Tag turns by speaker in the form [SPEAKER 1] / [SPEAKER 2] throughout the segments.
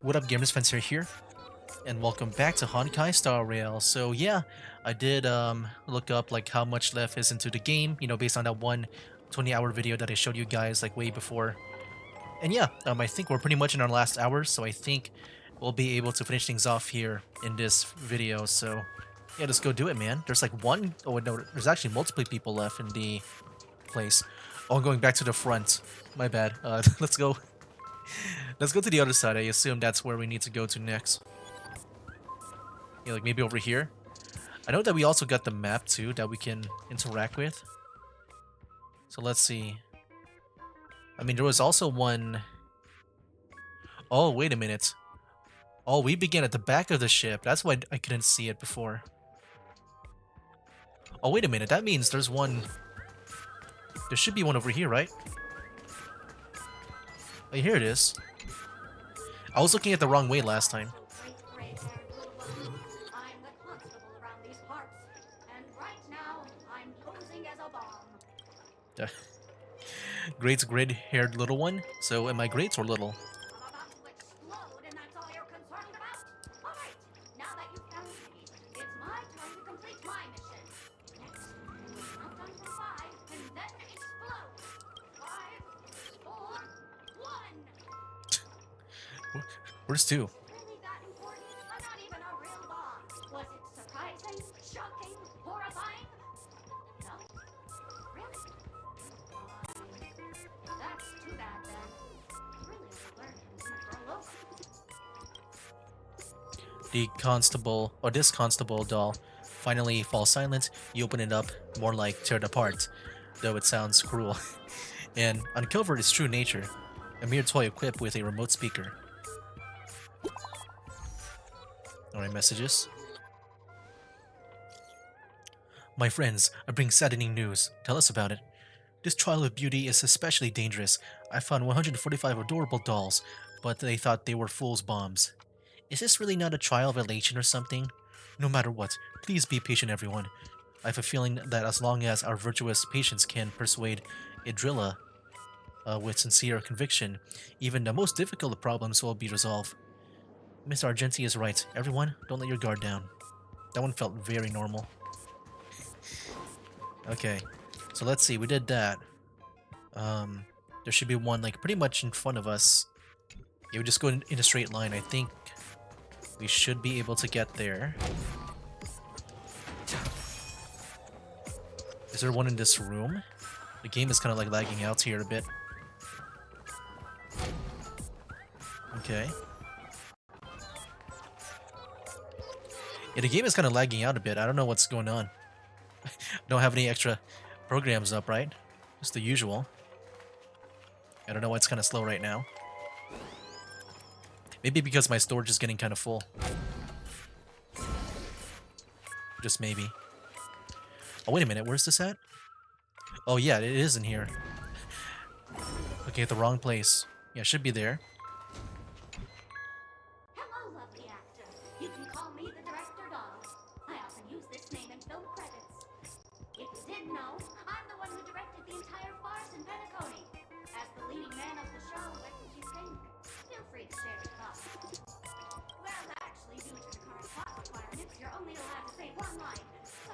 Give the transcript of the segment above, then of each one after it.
[SPEAKER 1] What up, gamers? Spencer here, and welcome back to Honkai Star Rail. So yeah, I did look up like how much left is into the game, based on that one 20-hour video that I showed you guys like way before. And yeah, I think we're pretty much in our last hour, so I think we'll be able to finish things off here in this video. So yeah, let's go do it, man. There's like one, oh no, there's actually multiple people left in the place. Oh, I'm going back to the front. My bad. Let's go. Let's go to the other side. I assume that's where we need to go to next. Yeah, like maybe over here. I know that we also got the map too that we can interact with. So let's see. I mean, there was also one... Oh, wait a minute. Oh, we began at the back of the ship. That's why I couldn't see it before. Oh, wait a minute. That means there's one... There should be one over here, right? Oh, here it is. I was looking at the wrong way last time. Great's gray-haired little one? So am I great or little? Where's two?
[SPEAKER 2] Really that important? I'm not even a real bomb. Was it surprising, shocking, horrifying? No? Really? That's too bad then. Really learning to grow up.
[SPEAKER 1] The constable, or this constable doll, finally falls silent. You open it up, more like tear it apart, though it sounds cruel. And uncovered its true nature, a mere toy equipped with a remote speaker. Alright, messages. My friends, I bring saddening news. Tell us about it. This trial of beauty is especially dangerous. I found 145 adorable dolls, but they thought they were fool's bombs. Is this really not a trial of elation or something? No matter what, please be patient, everyone. I have a feeling that as long as our virtuous patients can persuade Idrilla with sincere conviction, even the most difficult of problems will be resolved. Miss Argenti is right. Everyone, don't let your guard down. That one felt very normal. Okay, so let's see. We did that. There should be one like pretty much in front of us. Yeah, we just go in a straight line. I think we should be able to get there. Is there one in this room? The game is kind of like lagging out here a bit. Okay. Yeah, the game is kind of lagging out a bit. I don't know what's going on. Don't have any extra programs up, right? Just the usual. I don't know why it's kind of slow right now. Maybe because my storage is getting kind of full. Just maybe. Oh, wait a minute. Where's this at? Oh, yeah, it is in here. Okay, at the wrong place. Yeah, it should be there.
[SPEAKER 2] Hello, lovely actor. You can call me the director doll. I often use this name in film credits. If you didn't know, I'm the one who directed the entire farce in Penacony. As the leading man of the show, what did you think? Feel free to share your thoughts. Well, actually, due to the current plot requirements, you're only allowed to say one line. So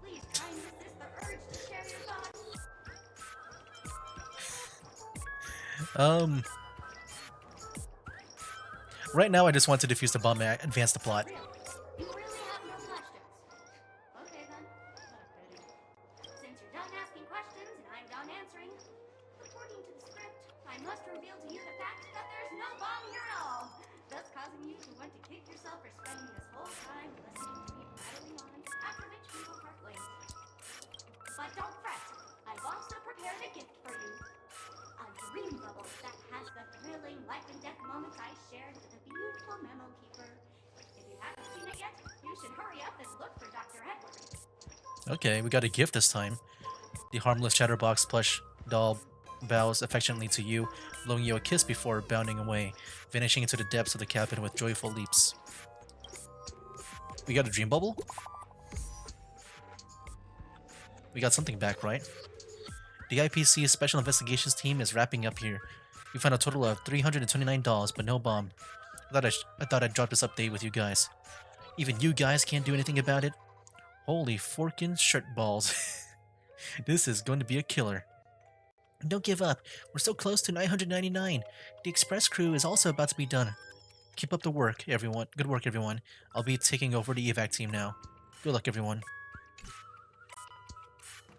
[SPEAKER 2] please try and resist the urge to share your thoughts.
[SPEAKER 1] Right now I just want to defuse the bomb and advance the plot.
[SPEAKER 2] Really? You really have no questions? Okay then. What a pity. Since you're done asking questions and I'm done answering, according to the script, I must reveal to you the fact that there's no bomb here at all, thus causing you to want to kick yourself for spending this whole time listening to me rattling on, after which we will part ways. But don't fret, I've also prepared a gift for you. A dream bubble that has the thrilling life and death moments I shared with the beautiful memo keeper. If you haven't seen it yet, you should hurry up and look for Dr. Edwards.
[SPEAKER 1] Okay, we got a gift this time. The harmless Chatterbox plush doll bows affectionately to you, blowing you a kiss before bounding away, vanishing into the depths of the cabin with joyful leaps. We got a dream bubble? We got something back, right? The IPC's Special Investigations team is wrapping up here. We found a total of $329, but no bomb. I thought I'd drop this update with you guys. Even you guys can't do anything about it? Holy forkin' shirt balls. This is going to be a killer. Don't give up. We're so close to 999. The express crew is also about to be done. Keep up the work, everyone. Good work, everyone. I'll be taking over the evac team now. Good luck, everyone.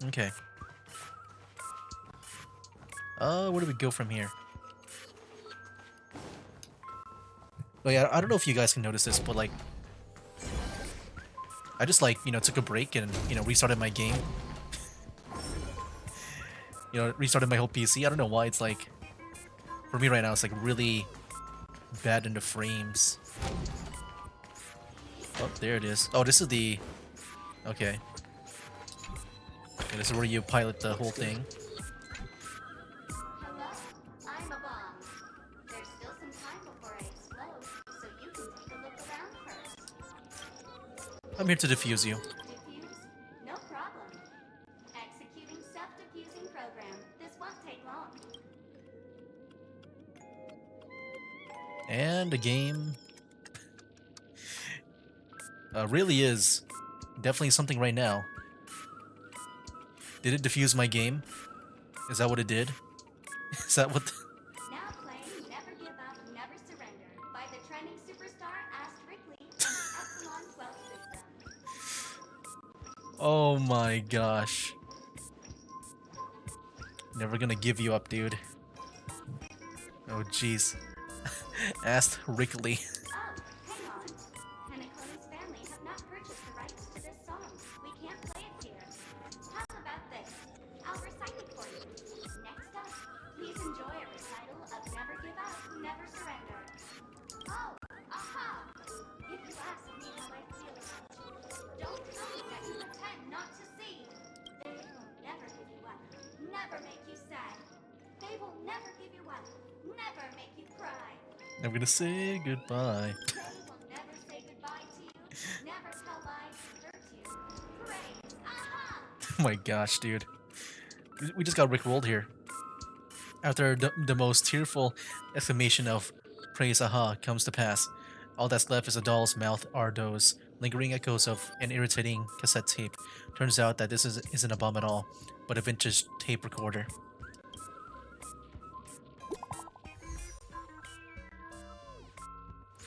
[SPEAKER 1] Okay. Where do we go from here? Oh yeah, I don't know if you guys can notice this, but like, I just like, took a break and, restarted my game. Restarted my whole PC. I don't know why it's like, for me right now, it's like really bad in the frames. Oh, there it is. Oh, this is the... Okay. Okay, this is where you pilot the whole thing.
[SPEAKER 2] Hello, I'm a bomb. There's still some time before I explode, so you can take a look around first.
[SPEAKER 1] I'm here to defuse you.
[SPEAKER 2] Defuse? No problem. Executing self-defusing program. This won't take long.
[SPEAKER 1] And the game really is definitely something right now. Did it defuse my game? Is that what it did? Is that what...
[SPEAKER 2] Now playing Never Give Up, Never Surrender by the trending superstar Asterically from the Epsilon 12 system.
[SPEAKER 1] Oh my gosh. Never gonna give you up, dude. Oh jeez. Asked Rickley.
[SPEAKER 2] Oh, hang on. Penacony's family have not purchased the rights to this song. We can't play it here. How about this? I'll recite it for you. Next up, please enjoy a recital of Never Give Up, Never Surrender. Oh, aha! If you ask me how I feel about you, don't tell me that you pretend not to see. They will never give you up, never make you sad. They will never give you up, never make you cry.
[SPEAKER 1] I'm gonna say goodbye.
[SPEAKER 2] They will never say goodbye to you, never tell lies to hurt you. Praise, aha!
[SPEAKER 1] Oh my gosh, dude. We just got rickrolled here. After the most tearful exclamation of praise aha comes to pass, all that's left is a doll's mouth are those lingering echoes of an irritating cassette tape. Turns out that this isn't a bomb at all, but a vintage tape recorder.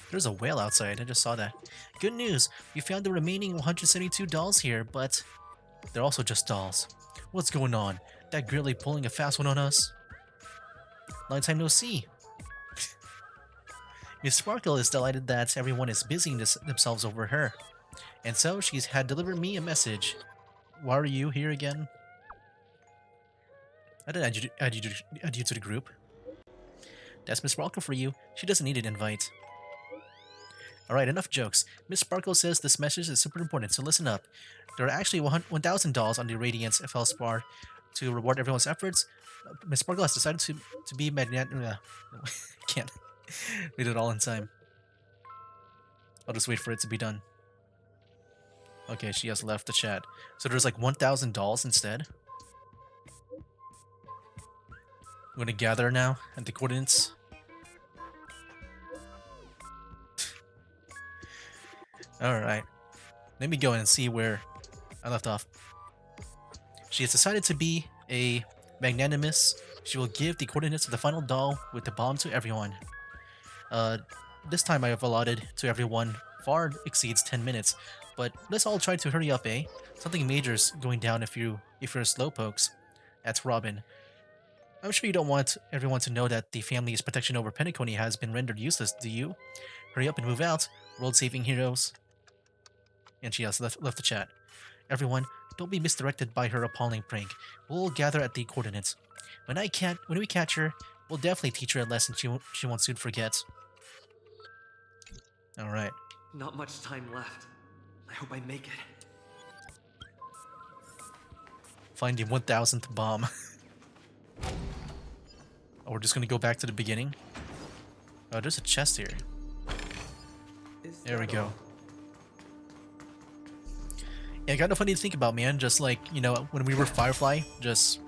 [SPEAKER 1] There's a whale outside, I just saw that. Good news, we found the remaining 172 dolls here, but they're also just dolls. What's going on? That girlie pulling a fast one on us? Long time no see. Miss Sparkle is delighted that everyone is busying themselves over her, and so she's had delivered me a message. Why are you here again? I didn't add you to the group. That's Miss Sparkle for you. She doesn't need an invite. Alright, enough jokes. Miss Sparkle says this message is super important, so listen up. There are actually 1,000 dolls on the Radiance FL Spar to reward everyone's efforts. Miss Sparkle has decided to be magnanimous. Can't read it all in time. I'll just wait for it to be done. Okay, she has left the chat. So there's like 1,000 dolls instead. I'm gonna gather now at the coordinates. Alright. Let me go and see where I left off. She has decided to be a magnanimous. She will give the coordinates of the final doll with the bomb to everyone. This time I have allotted to everyone far exceeds 10 minutes, but let's all try to hurry up, eh? Something major's going down if you're slowpokes. That's Robin. I'm sure you don't want everyone to know that the family's protection over Penacony has been rendered useless, do you? Hurry up and move out, world-saving heroes. And she has left the chat. Everyone, don't be misdirected by her appalling prank. We'll gather at the coordinates. When we catch her, we'll definitely teach her a lesson she won't soon forget. Alright.
[SPEAKER 3] Not much time left. I hope I make it.
[SPEAKER 1] Find the 1,000th bomb. Oh, we're just gonna go back to the beginning? Oh, there's a chest here. There we go. Yeah, kind of funny to think about, man. Just like, when we were Firefly, just...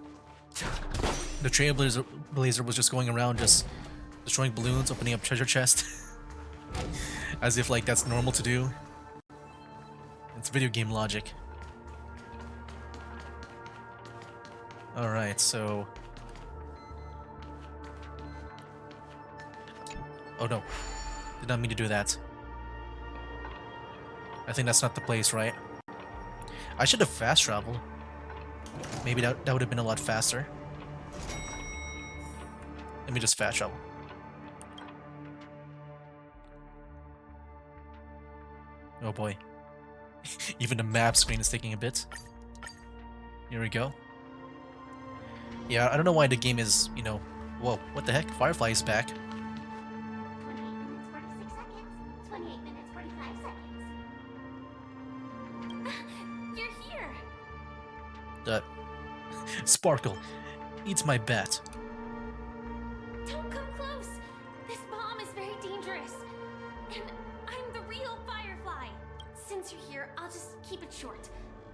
[SPEAKER 1] The Trailblazer was just going around just destroying balloons, opening up treasure chests. As if like that's normal to do. It's video game logic. Alright, so... Oh no. Did not mean to do that. I think that's not the place, right? I should have fast traveled. Maybe that would have been a lot faster. Let me just fast travel. Oh boy. Even the map screen is taking a bit. Here we go. Yeah, I don't know why the game is, you know... Whoa, what the heck? Firefly is back.
[SPEAKER 2] 28 minutes, 46 seconds. 28 minutes, 45 seconds. You're here!
[SPEAKER 1] Sparkle eats my bat.
[SPEAKER 2] Don't come close! This bomb is very dangerous. And I'm the real Firefly. Since you're here, I'll just keep it short.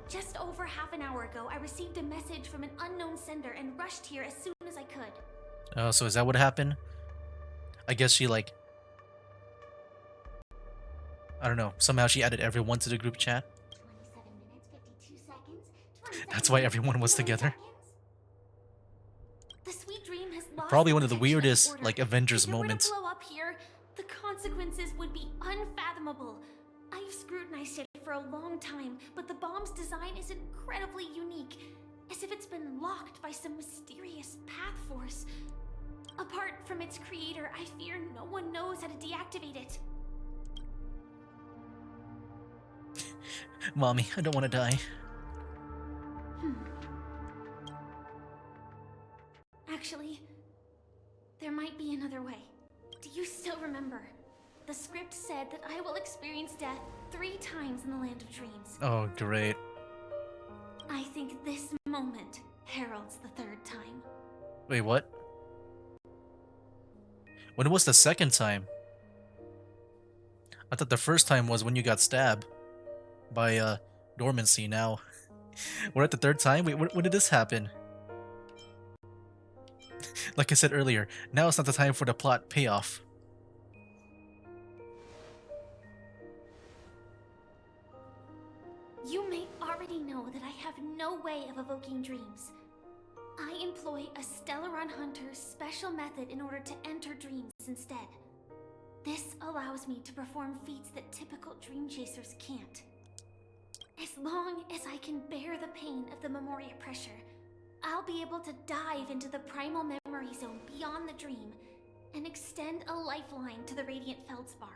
[SPEAKER 2] Just over half an hour ago, I received a message from an unknown sender and rushed here as soon as I could.
[SPEAKER 1] Oh, so is that what happened? I guess she like... I don't know. Somehow she added everyone to the group chat.
[SPEAKER 2] 27 minutes, 52 seconds. 27
[SPEAKER 1] That's why
[SPEAKER 2] minutes,
[SPEAKER 1] everyone was
[SPEAKER 2] 20
[SPEAKER 1] together.
[SPEAKER 2] seconds. The sweet dream has lost
[SPEAKER 1] Probably
[SPEAKER 2] the
[SPEAKER 1] one of the
[SPEAKER 2] protection of
[SPEAKER 1] weirdest,
[SPEAKER 2] order.
[SPEAKER 1] like, Avengers
[SPEAKER 2] If it were to
[SPEAKER 1] moments.
[SPEAKER 2] blow up here, the consequences would be unfathomable. I've scrutinized it for a long time, but the bomb's design is incredibly unique, as if it's been locked by some mysterious path force. Apart from its creator, I fear no one knows how to deactivate it.
[SPEAKER 1] Mommy, I don't want to die.
[SPEAKER 2] Actually, there might be another way. Do you still remember? The script said that I will experience death 3 times in the Land of Dreams.
[SPEAKER 1] Oh, great.
[SPEAKER 2] I think this moment heralds the 3rd time.
[SPEAKER 1] Wait, what? When was the second time? I thought the first time was when you got stabbed by dormancy. Now we're at the 3rd time. Wait, when did this happen? Like I said earlier, now it's not the time for the plot payoff.
[SPEAKER 2] You may already know that I have no way of evoking dreams. I employ a Stellaron Hunter's special method in order to enter dreams instead. This allows me to perform feats that typical dream chasers can't. As long as I can bear the pain of the Memoria pressure, I'll be able to dive into the primal memory zone beyond the dream and extend a lifeline to the Radiant Feldspar.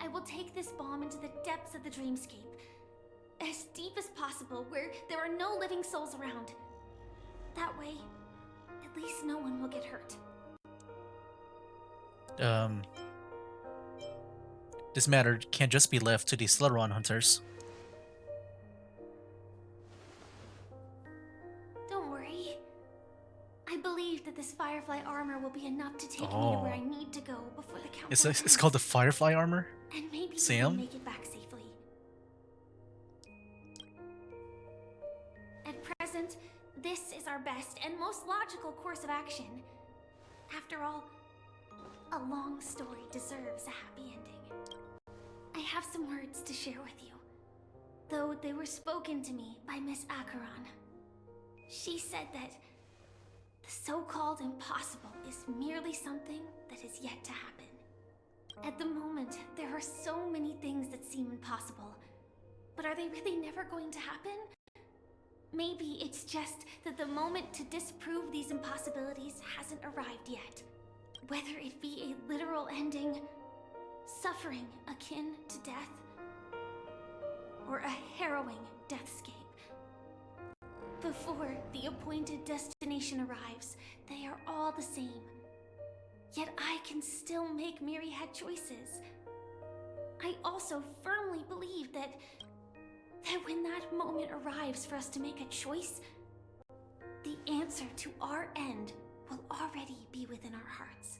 [SPEAKER 2] I will take this bomb into the depths of the dreamscape, as deep as possible, where there are no living souls around. That way, at least no one will get hurt.
[SPEAKER 1] This matter can't just be left to the Stellaron hunters.
[SPEAKER 2] Don't worry. I believe that this Firefly armor will be enough to take me to where I need to go before the council.
[SPEAKER 1] It's called the Firefly armor?
[SPEAKER 2] And maybe
[SPEAKER 1] Sam?
[SPEAKER 2] we can make it back safely. At present, this is our best and most logical course of action. After all, a long story deserves a happy ending. I have some words to share with you, though they were spoken to me by Miss Acheron. She said that the so-called impossible is merely something that is yet to happen. At the moment, there are so many things that seem impossible, but are they really never going to happen? Maybe it's just that the moment to disprove these impossibilities hasn't arrived yet. Whether it be a literal ending, suffering akin to death, or a harrowing deathscape. Before the appointed destination arrives, they are all the same. Yet I can still make myriad choices. I also firmly believe that when that moment arrives for us to make a choice, the answer to our end will already be within our hearts.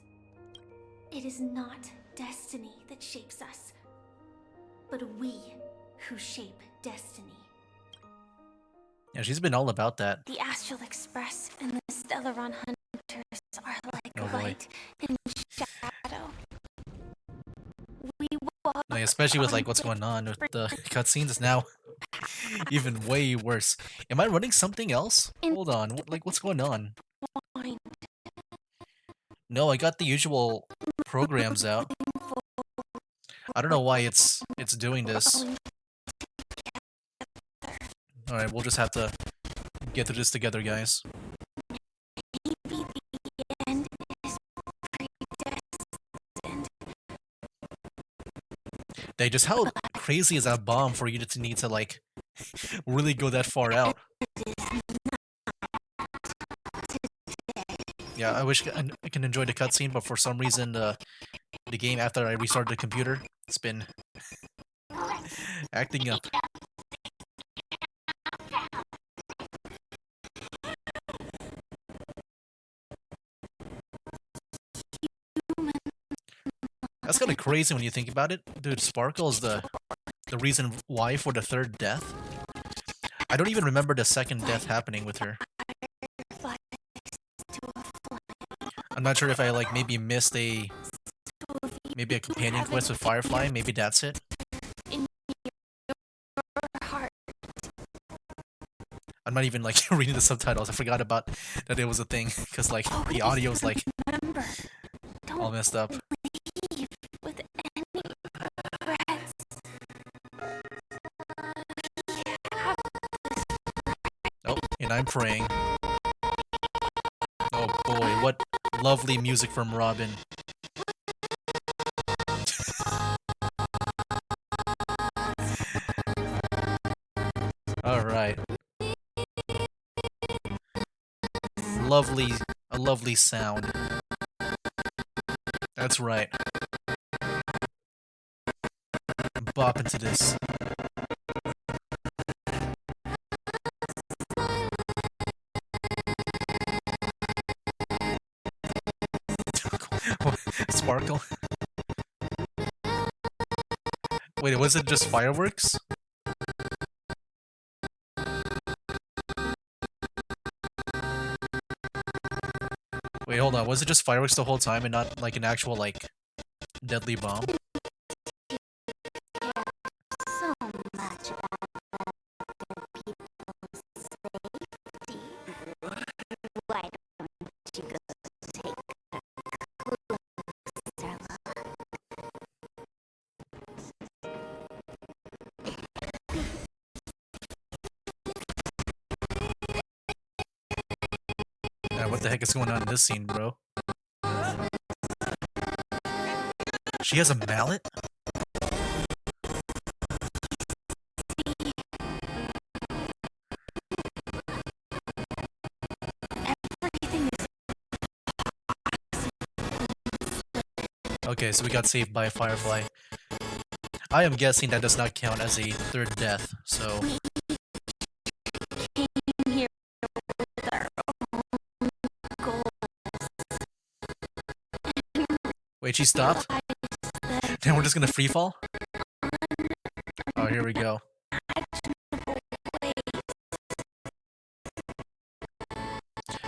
[SPEAKER 2] It is not destiny that shapes us, but we who shape destiny.
[SPEAKER 1] Yeah, she's been all about that.
[SPEAKER 2] The Astral Express and the Stellaron Hunters are like
[SPEAKER 1] Oh boy.
[SPEAKER 2] light and shadow.
[SPEAKER 1] Like, especially with like what's going on with the cutscenes, is now even way worse. Am I running something else? Hold on, like what's going on? No, I got the usual programs out. I don't know why it's doing this. All right, we'll just have to get through this together, guys. They just how crazy is that bomb for you to need to like really go that far out? Yeah, I wish I can enjoy the cutscene, but for some reason the game after I restarted the computer, it's been acting up. That's kind of crazy when you think about it, dude. Sparkle is the reason why for the third death. I don't even remember the second death happening with her. I'm not sure if I like maybe missed maybe a companion quest with Firefly. Maybe that's it. I'm not even like reading the subtitles. I forgot about that it was a thing because like the audio's like all messed up. Oh, and I'm praying. Oh boy, what lovely music from Robin. All right, lovely, a lovely sound. That's right. Bop into this. Sparkle. Wait, was it just fireworks? Wait, hold on. Was it just fireworks the whole time and not like an actual like deadly bomb?
[SPEAKER 2] So much about people's safety. Why don't you go take a closer look?
[SPEAKER 1] What the heck is going on in this scene, bro? She has a mallet? Okay, so we got saved by a firefly. I am guessing that does not count as a third death, so... Wait, she stopped? Then we're just gonna free fall? Oh, here we go.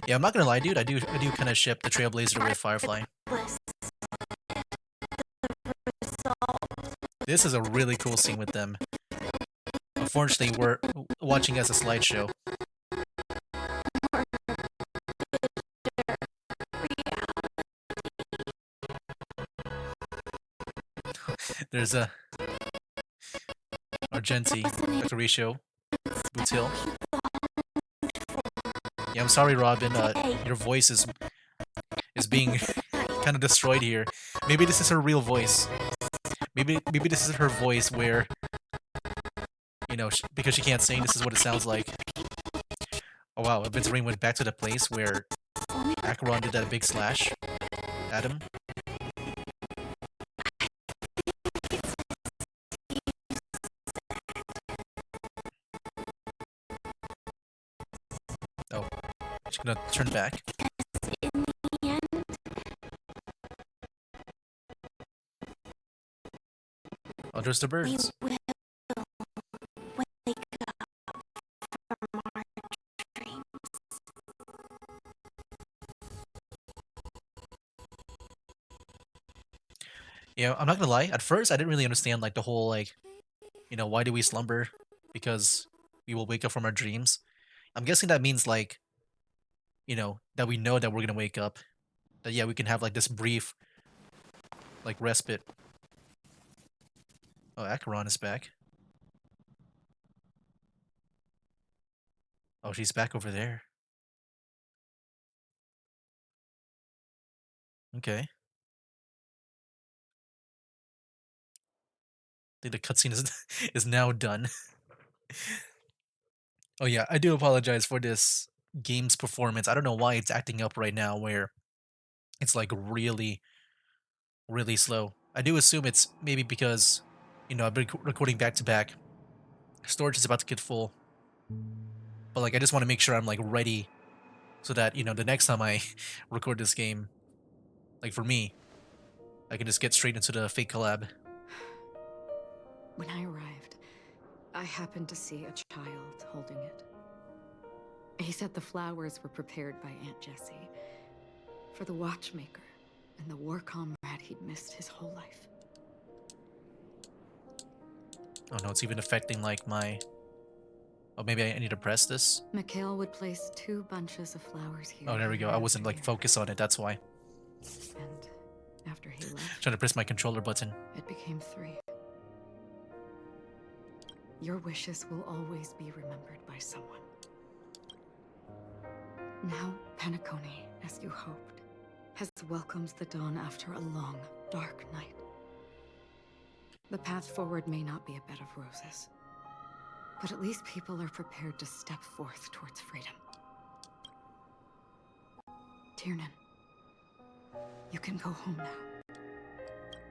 [SPEAKER 1] Yeah, I'm not gonna lie, dude. I do kind of ship the Trailblazer with Firefly. This is a really cool scene with them. Unfortunately, we're watching as a slideshow. There's a Argenti, Akaricio, Butil. Yeah, I'm sorry, Robin. Your voice is being kind of destroyed here. Maybe this is her real voice. Maybe this is her voice where, you know, because she can't sing, this is what it sounds like. Oh wow, Vince Ring went back to the place where Acheron did that big slash at him. Oh, she's gonna turn back. Oh, there's the birds. Yeah, I'm not gonna lie. At first, I didn't really understand like the whole like, why do we slumber? Because we will wake up from our dreams. I'm guessing that means like, that we know that we're gonna wake up. That yeah, we can have like this brief like respite. Oh, Acheron is back. Oh, she's back over there. Okay. I think the cutscene is is now done. Oh yeah, I do apologize for this game's performance. I don't know why it's acting up right now where it's like really, really slow. I do assume it's maybe because, I've been recording back to back. Storage is about to get full. But like I just want to make sure I'm like ready so that, the next time I record this game, like for me, I can just get straight into the fake collab.
[SPEAKER 4] When I arrived, I happened to see a child holding it. He said the flowers were prepared by Aunt Jessie for the watchmaker and the war comrade he'd missed his whole life.
[SPEAKER 1] Oh no, it's even affecting like my. Oh, maybe I need to press this.
[SPEAKER 4] Mikhail would place 2 bunches of flowers here.
[SPEAKER 1] Oh, there we go.
[SPEAKER 4] year
[SPEAKER 1] I wasn't
[SPEAKER 4] after
[SPEAKER 1] like
[SPEAKER 4] year.
[SPEAKER 1] focused on it. That's why.
[SPEAKER 4] And after he left,
[SPEAKER 1] Trying to press my controller button.
[SPEAKER 4] it became 3. Your wishes will always be remembered by someone. Now, Penacony, as you hoped, has welcomed the dawn after a long, dark night. The path forward may not be a bed of roses, but at least people are prepared to step forth towards freedom. Tiernan, you can go home now.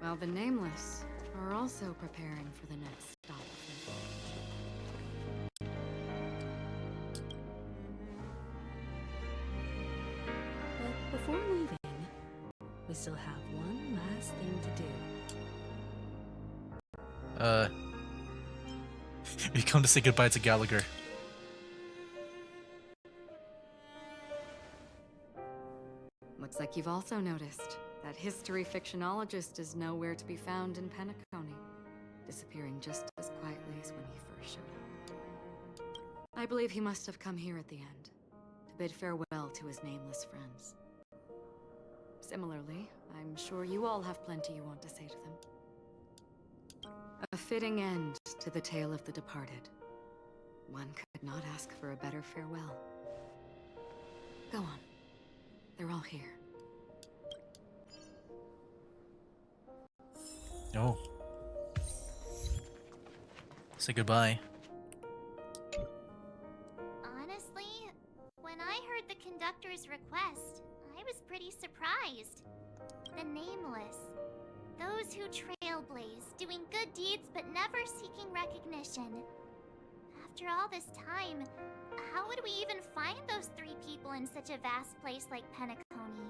[SPEAKER 4] While the Nameless are also preparing for the next stop.
[SPEAKER 5] But before leaving, we still have one last thing to do.
[SPEAKER 1] We come to say goodbye to Gallagher.
[SPEAKER 4] Looks like you've also noticed that history fictionologist is nowhere to be found in Penacony, disappearing just as quietly as when he first showed up. I believe he must have come here at the end, to bid farewell to his nameless friends. Similarly, I'm sure you all have plenty you want to say to them. A fitting end to the tale of the departed. One could not ask for a better farewell. Go on. They're all here.
[SPEAKER 1] Oh. Say goodbye.
[SPEAKER 2] Honestly, when I heard the conductor's request, I was pretty surprised. The Nameless. Those who trailblaze, doing good deeds but never seeking recognition. After all this time, how would we even find those 3 people in such a vast place like Penacony?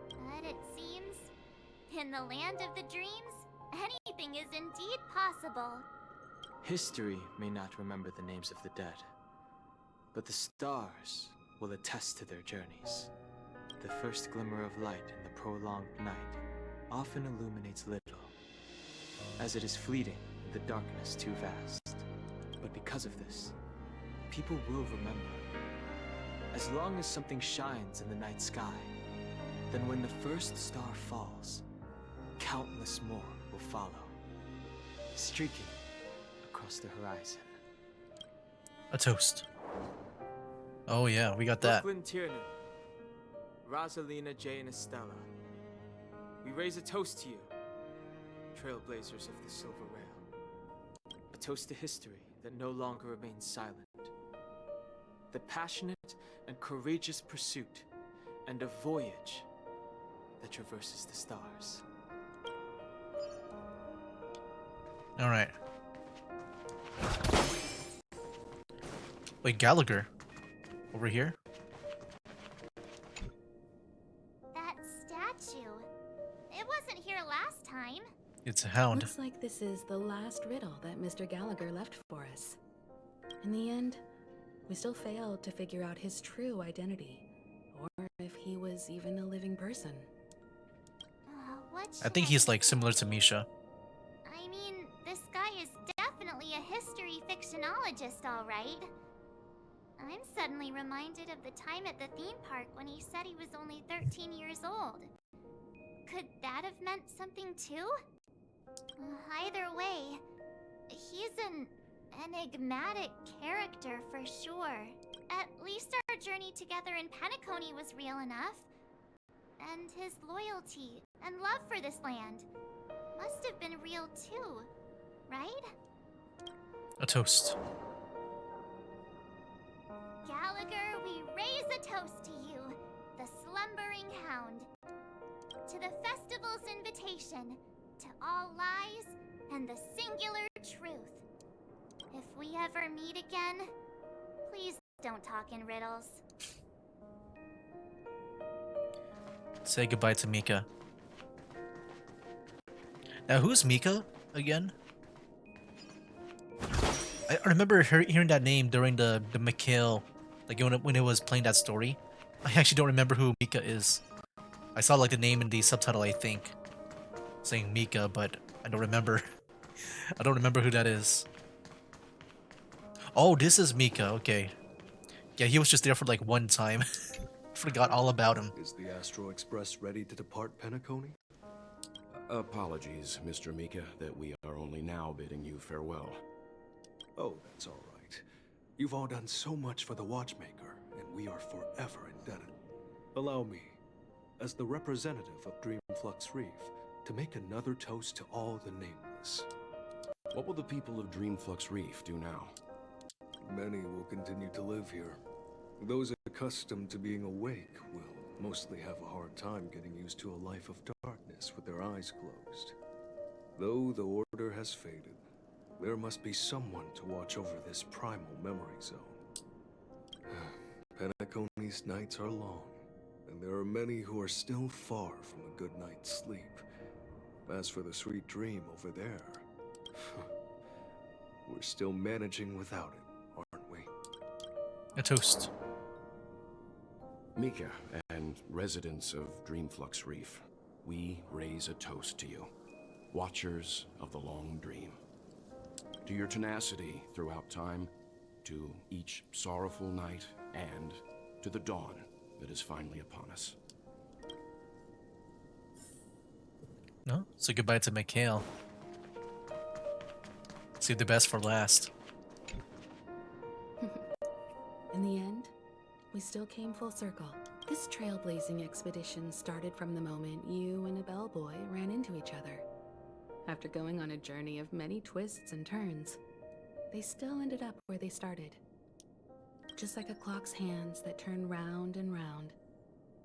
[SPEAKER 2] But it seems, in the land of the dreams, anything is indeed possible.
[SPEAKER 3] History may not remember the names of the dead, but the stars will attest to their journeys. The first glimmer of light in the prolonged night often illuminates little, as it is fleeting and the darkness too vast. But because of this, people will remember. As long as something shines in the night sky, then when the first star falls, countless more will follow, streaking across the horizon.
[SPEAKER 1] A toast. Oh yeah, we got that.
[SPEAKER 6] Brooklyn Tiernan, Rosalina, Jay, and Estella. We raise a toast to you, trailblazers of the Silver Rail. A toast to history that no longer remains silent. The passionate and courageous pursuit, and a voyage that traverses the stars.
[SPEAKER 1] Alright. Wait, Gallagher? Over here?
[SPEAKER 2] That statue. It wasn't here last time.
[SPEAKER 1] It's a hound.
[SPEAKER 5] Looks like this is the last riddle that Mr. Gallagher left for us. In the end, we still failed to figure out his true identity, or if he was even a living person.
[SPEAKER 2] What
[SPEAKER 1] I think he's like similar to Misha.
[SPEAKER 2] I mean, this guy is definitely a history fictionologist, all right. I'm suddenly reminded of the time at the theme park when he said he was only 13 years old. Could that have meant something too? Either way, he's an enigmatic character for sure. At least our journey together in Penacony was real enough. And his loyalty and love for this land must have been real too, right?
[SPEAKER 1] A toast.
[SPEAKER 2] Gallagher, we raise a toast to you, the slumbering hound. To the festival's invitation, to all lies and the singular truth. If we ever meet again, please don't talk in riddles.
[SPEAKER 1] Say goodbye to Mika. Now, who's Mika again? I remember hearing that name during the Mikhail, like when it was playing that story. I actually don't remember who Mika is. I saw like the name in the subtitle, I think, saying Mika, but I don't remember. I don't remember who that is. Oh, this is Mika. Okay. Yeah, he was just there for like one time. Forgot all about him.
[SPEAKER 7] Is the Astro Express ready to depart Penacony?
[SPEAKER 8] Apologies, Mr. Mika, that we are only now bidding you farewell.
[SPEAKER 7] Oh, that's all right. You've all done so much for the Watchmaker, and we are forever indebted. Allow me, as the representative of Dreamflux Reef, to make another toast to all the nameless.
[SPEAKER 8] What will the people of Dreamflux Reef do now?
[SPEAKER 7] Many will continue to live here. Those accustomed to being awake will mostly have a hard time getting used to a life of darkness with their eyes closed. Though the order has faded, there must be someone to watch over this primal memory zone. Penacony's nights are long, and there are many who are still far from a good night's sleep. As for the sweet dream over there, we're still managing without it, aren't we?
[SPEAKER 1] A toast.
[SPEAKER 8] Mika and residents of Dreamflux Reef, we raise a toast to you, watchers of the long dream. To your tenacity throughout time, to each sorrowful night, and to the dawn that is finally upon us.
[SPEAKER 1] No? So goodbye to Mikhail. Save the best for last.
[SPEAKER 5] In the end, we still came full circle. This trailblazing expedition started from the moment you and a bellboy ran into each other. After going on a journey of many twists and turns, they still ended up where they started. Just like a clock's hands that turn round and round,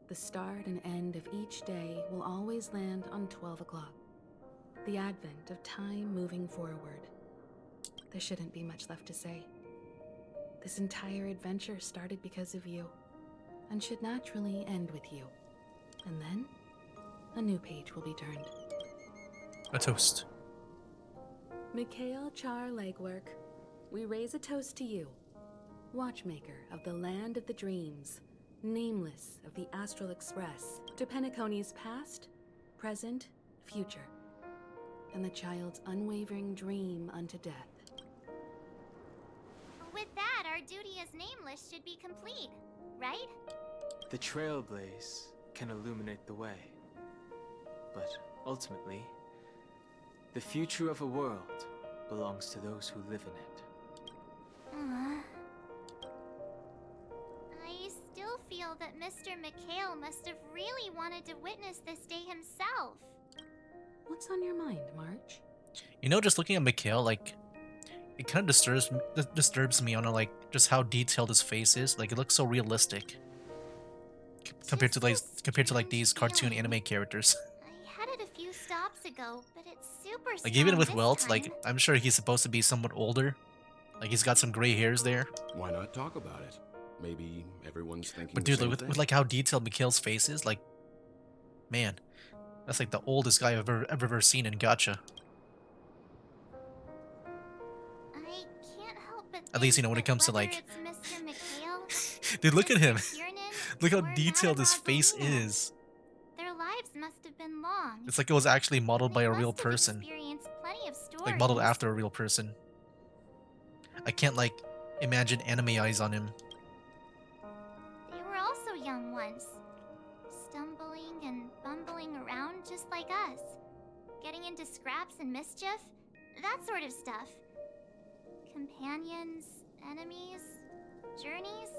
[SPEAKER 5] the start and end of each day will always land on 12 o'clock. The advent of time moving forward. There shouldn't be much left to say. This entire adventure started because of you, and should naturally end with you. And then, a new page will be turned.
[SPEAKER 1] A toast.
[SPEAKER 5] Mikhail Char Legwork, we raise a toast to you, watchmaker of the land of the dreams, nameless of the Astral Express, to Penacony's past, present, future, and the child's unwavering dream unto death.
[SPEAKER 2] With that, our duty as nameless should be complete, right?
[SPEAKER 6] The trailblaze can illuminate the way. But ultimately, the future of a world belongs to those who live in it.
[SPEAKER 2] I still feel that Mr. Mikhail must have really wanted to witness this day himself.
[SPEAKER 5] What's on your mind, March?
[SPEAKER 1] You know, just looking at Mikhail, like, it kind of disturbs me on like just how detailed his face is. Like, it looks so realistic compared to like these cartoon anime characters.
[SPEAKER 2] I had it a few stops ago, but it's super
[SPEAKER 1] Like, even
[SPEAKER 2] strong
[SPEAKER 1] with
[SPEAKER 2] this
[SPEAKER 1] Welt,
[SPEAKER 2] time.
[SPEAKER 1] like, I'm sure he's supposed to be somewhat older. Like, he's got some gray hairs there.
[SPEAKER 8] Why not talk about it? Maybe everyone's thinking
[SPEAKER 1] But
[SPEAKER 8] the
[SPEAKER 1] dude,
[SPEAKER 8] same
[SPEAKER 1] like,
[SPEAKER 8] thing.
[SPEAKER 1] with like how detailed Mikhail's face is, like, man, that's like the oldest guy I've ever seen in Gacha.
[SPEAKER 2] I can't help but
[SPEAKER 1] At least, you know,
[SPEAKER 2] think
[SPEAKER 1] when it
[SPEAKER 2] that
[SPEAKER 1] comes to,
[SPEAKER 2] whether
[SPEAKER 1] like-
[SPEAKER 2] it's Mr. Mikhail,
[SPEAKER 1] Dude, look at him.
[SPEAKER 2] Mr. Kiernan,
[SPEAKER 1] Look how
[SPEAKER 2] or
[SPEAKER 1] detailed his
[SPEAKER 2] Madame
[SPEAKER 1] face
[SPEAKER 2] Rosalina,
[SPEAKER 1] is.
[SPEAKER 2] their lives must have been long.
[SPEAKER 1] It's like it was actually modeled by
[SPEAKER 2] They
[SPEAKER 1] a real
[SPEAKER 2] must have
[SPEAKER 1] person.
[SPEAKER 2] experienced plenty of stories.
[SPEAKER 1] Like modeled after a real person. I can't like imagine anime eyes on him.
[SPEAKER 2] They were also young once, stumbling and bumbling around just like us, getting into scraps and mischief, that sort of stuff. Companions, enemies, journeys,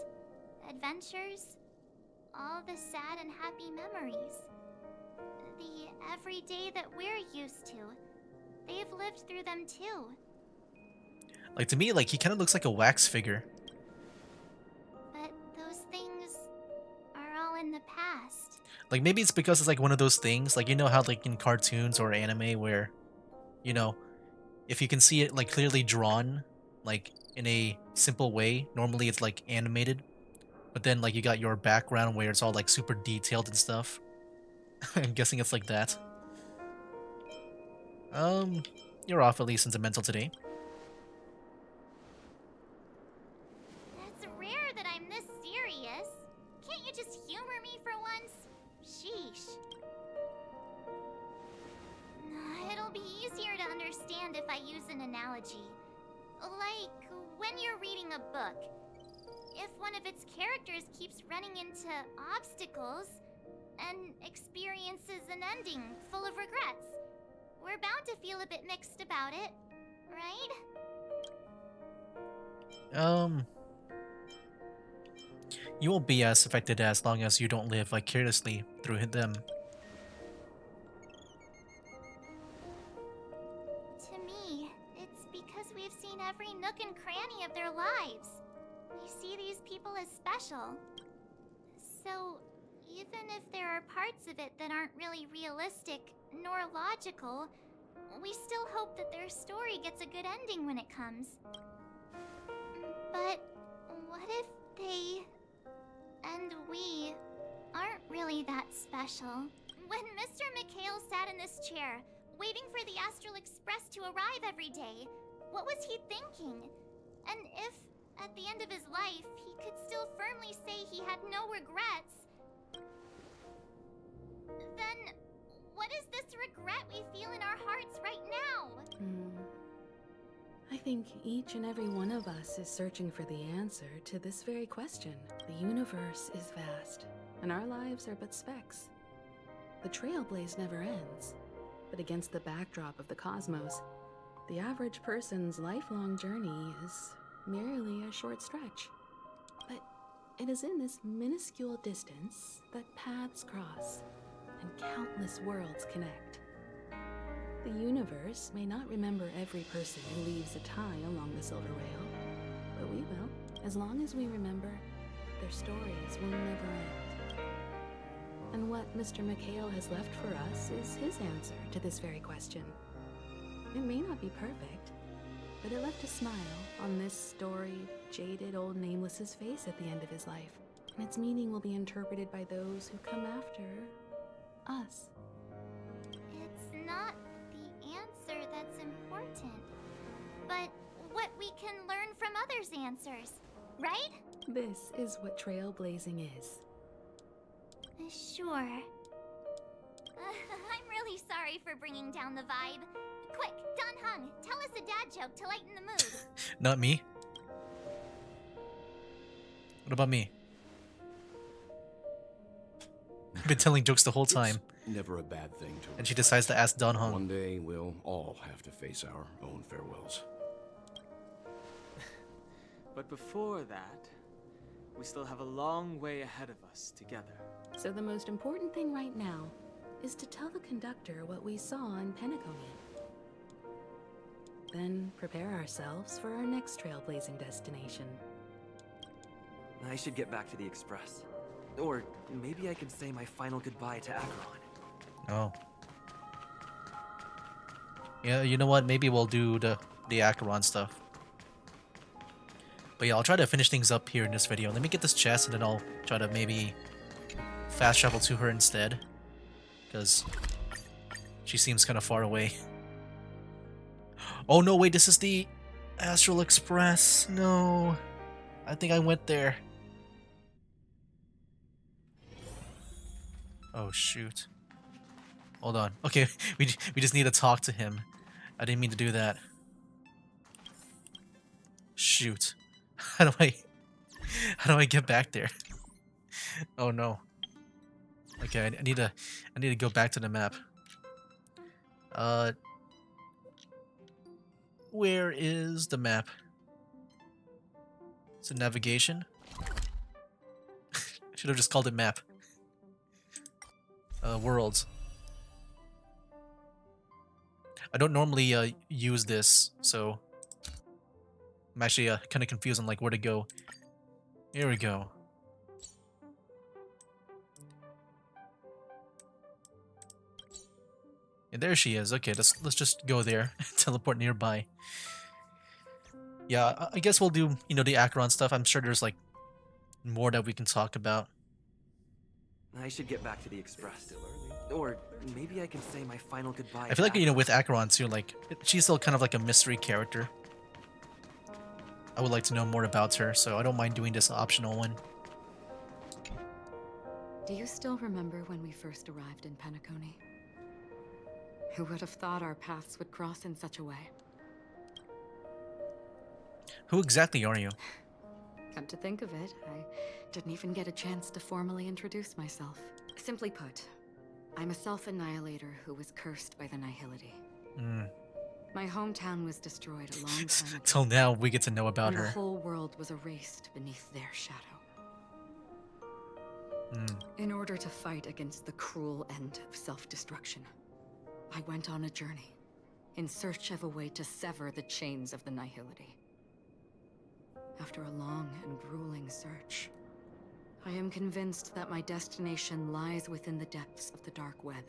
[SPEAKER 2] adventures, all the sad and happy memories. The everyday that we're used to. They've lived through them too.
[SPEAKER 1] Like to me, like he kind of looks like a wax figure.
[SPEAKER 2] But those things are all in the past.
[SPEAKER 1] Like maybe it's because it's like one of those things, like you know how like in cartoons or anime where, you know, if you can see it like clearly drawn, like in a simple way, normally it's like animated. But then like you got your background where it's all like super detailed and stuff. I'm guessing it's like that. You're awfully sentimental today.
[SPEAKER 2] It's rare that I'm this serious. Can't you just humor me for once? Sheesh. It'll be easier to understand if I use an analogy. Like when you're reading a book. If one of its characters keeps running into obstacles and experiences an ending full of regrets, we're bound to feel a bit mixed about it, right?
[SPEAKER 1] You won't be as affected as long as you don't live vicariously through them.
[SPEAKER 2] To me, it's because we've seen every nook and cranny of their lives. We see these people as special. So, even if there are parts of it that aren't really realistic nor logical, we still hope that their story gets a good ending when it comes. But what if they and we aren't really that special? When Mr. McHale sat in this chair, waiting for the Astral Express to arrive every day, what was he thinking? And if, at the end of his life, he could still firmly say he had no regrets, then what is this regret we feel in our hearts right now?
[SPEAKER 5] I think each and every one of us is searching for the answer to this very question. The universe is vast, and our lives are but specks. The trailblaze never ends, but against the backdrop of the cosmos, the average person's lifelong journey is merely a short stretch. But it is in this minuscule distance that paths cross and countless worlds connect. The universe may not remember every person who leaves a tie along the silver rail, but we will, as long as we remember, their stories will never end. And what Mr. McHale has left for us is his answer to this very question. It may not be perfect, but it left a smile on this storied, jaded old Nameless's face at the end of his life, and its meaning will be interpreted by those who come after us.
[SPEAKER 2] It's not the answer that's important, but what we can learn from others' answers, right?
[SPEAKER 5] This is what trailblazing is.
[SPEAKER 2] Sure. I'm really sorry for bringing down the vibe. Quick, Don Hung, tell us a dad joke to lighten the mood.
[SPEAKER 1] Not me. What about me? I've been telling jokes the whole time.
[SPEAKER 8] It's never a bad thing to.
[SPEAKER 1] And she decides to ask Don Hung.
[SPEAKER 8] One day we'll all have to face our own farewells.
[SPEAKER 6] But before that, we still have a long way ahead of us together.
[SPEAKER 5] So the most important thing right now is to tell the conductor what we saw in Penacony. Then prepare ourselves for our next trailblazing destination.
[SPEAKER 9] I should get back to the Express. Or maybe I can say my final goodbye to Acheron.
[SPEAKER 1] Oh. Yeah, you know what? Maybe we'll do the Acheron stuff. But yeah, I'll try to finish things up here in this video. Let me get this chest and then I'll try to maybe fast travel to her instead. Because she seems kind of far away. Oh no, wait, this is the Astral Express. No. I think I went there. Oh shoot. Hold on. Okay, we just need to talk to him. I didn't mean to do that. Shoot. How do I get back there? Oh no. Okay, I need to go back to the map. Uh where is the map? It's a navigation. Should have just called it map. Worlds. I don't normally use this, so I'm actually kind of confused on like where to go. Here we go. And there she is. Okay, let's just go there. Teleport nearby. Yeah, I guess we'll do, you know, the Acheron stuff. I'm sure there's like more that we can talk about.
[SPEAKER 9] I should get back to the Express. Or maybe I can say my final goodbye.
[SPEAKER 1] I feel like, you know, with Acheron too, like she's still kind of like a mystery character. I would like to know more about her, so I don't mind doing this optional one.
[SPEAKER 4] Do you still remember when we first arrived in Penacony? Who would have thought our paths would cross in such a way?
[SPEAKER 1] Who exactly are you?
[SPEAKER 4] Come to think of it, I didn't even get a chance to formally introduce myself. Simply put, I'm a self-annihilator who was cursed by the Nihility. My hometown was destroyed a long time ago.
[SPEAKER 1] Till now, we get to know about
[SPEAKER 4] and
[SPEAKER 1] her.
[SPEAKER 4] The whole world was erased beneath their shadow. In order to fight against the cruel end of self-destruction, I went on a journey in search of a way to sever the chains of the Nihility. After a long and grueling search, I am convinced that my destination lies within the depths of the dark web,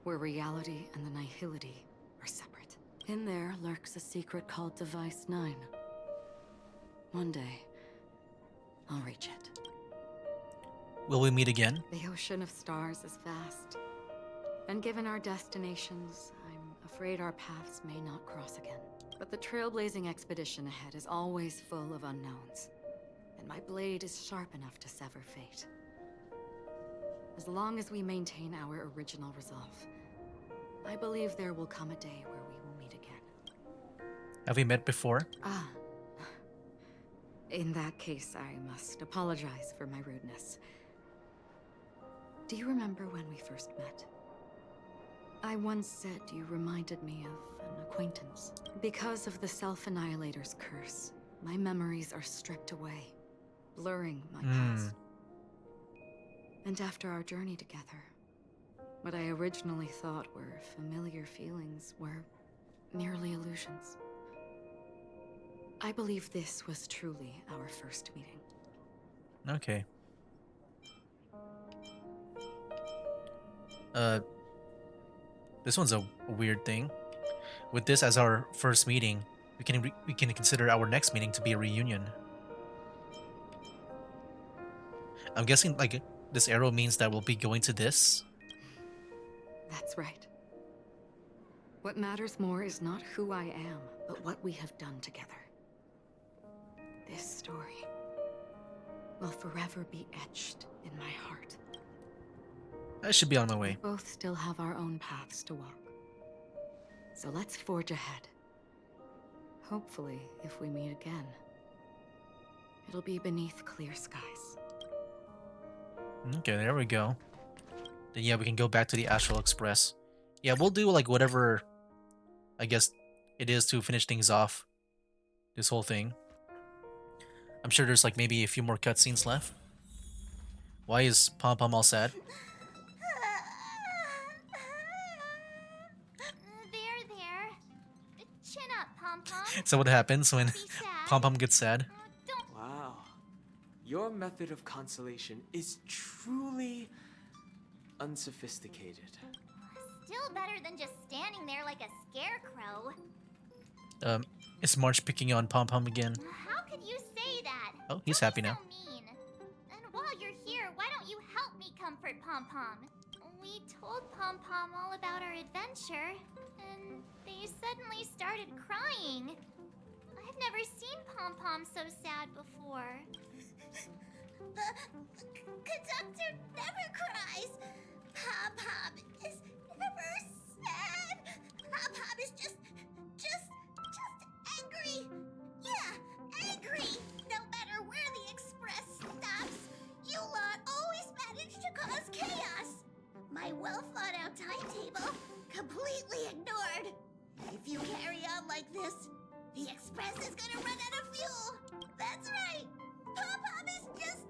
[SPEAKER 4] where reality and the Nihility are separate. In there lurks a secret called Device 9. One day, I'll reach it.
[SPEAKER 1] Will we meet again?
[SPEAKER 4] The ocean of stars is vast, and given our destinations, I'm afraid our paths may not cross again. But the trailblazing expedition ahead is always full of unknowns, and my blade is sharp enough to sever fate. As long as we maintain our original resolve, I believe there will come a day where we will meet again.
[SPEAKER 1] Have we met before?
[SPEAKER 4] Ah. In that case, I must apologize for my rudeness. Do you remember when we first met? I once said you reminded me of an acquaintance. Because of the Self-Annihilator's curse, my memories are stripped away, blurring my past. And after our journey together, what I originally thought were familiar feelings were merely illusions. I believe this was truly our first meeting.
[SPEAKER 1] Okay. This one's a weird thing. With this as our first meeting, we can consider our next meeting to be a reunion. I'm guessing like this arrow means that we'll be going to this.
[SPEAKER 4] That's right. What matters more is not who I am, but what we have done together. This story will forever be etched in my heart.
[SPEAKER 1] I should be on my way.
[SPEAKER 4] We both still have our own paths to walk. So let's forge ahead. Hopefully, if we meet again, it'll be beneath clear skies.
[SPEAKER 1] Okay, there we go. Then yeah, we can go back to the Astral Express. Yeah, we'll do like whatever, I guess, it is to finish things off. This whole thing. I'm sure there's like maybe a few more cutscenes left. Why is Pom Pom all sad?
[SPEAKER 2] There. Chin up, Pom Pom.
[SPEAKER 1] So what happens when
[SPEAKER 2] Be sad.
[SPEAKER 1] Pom Pom gets sad?
[SPEAKER 2] Don't.
[SPEAKER 6] Wow. Your method of consolation is truly unsophisticated.
[SPEAKER 2] Still better than just standing there like a scarecrow.
[SPEAKER 1] Is March picking on Pom Pom again?
[SPEAKER 2] How could you say that?
[SPEAKER 1] Oh, he's
[SPEAKER 2] Don't
[SPEAKER 1] happy
[SPEAKER 2] be
[SPEAKER 1] now.
[SPEAKER 2] So mean. And while you're here, why don't you help me comfort Pom Pom? We told Pom Pom all about our adventure, and they suddenly started crying. I've never seen Pom Pom so sad before. The conductor never cries. Pom Pom is ever said. Pop is just angry. Yeah, angry. No matter where the express stops, you lot always manage to cause chaos. My well-thought-out timetable completely ignored. If you carry on like this, the express is gonna run out of fuel. That's right. Pop is just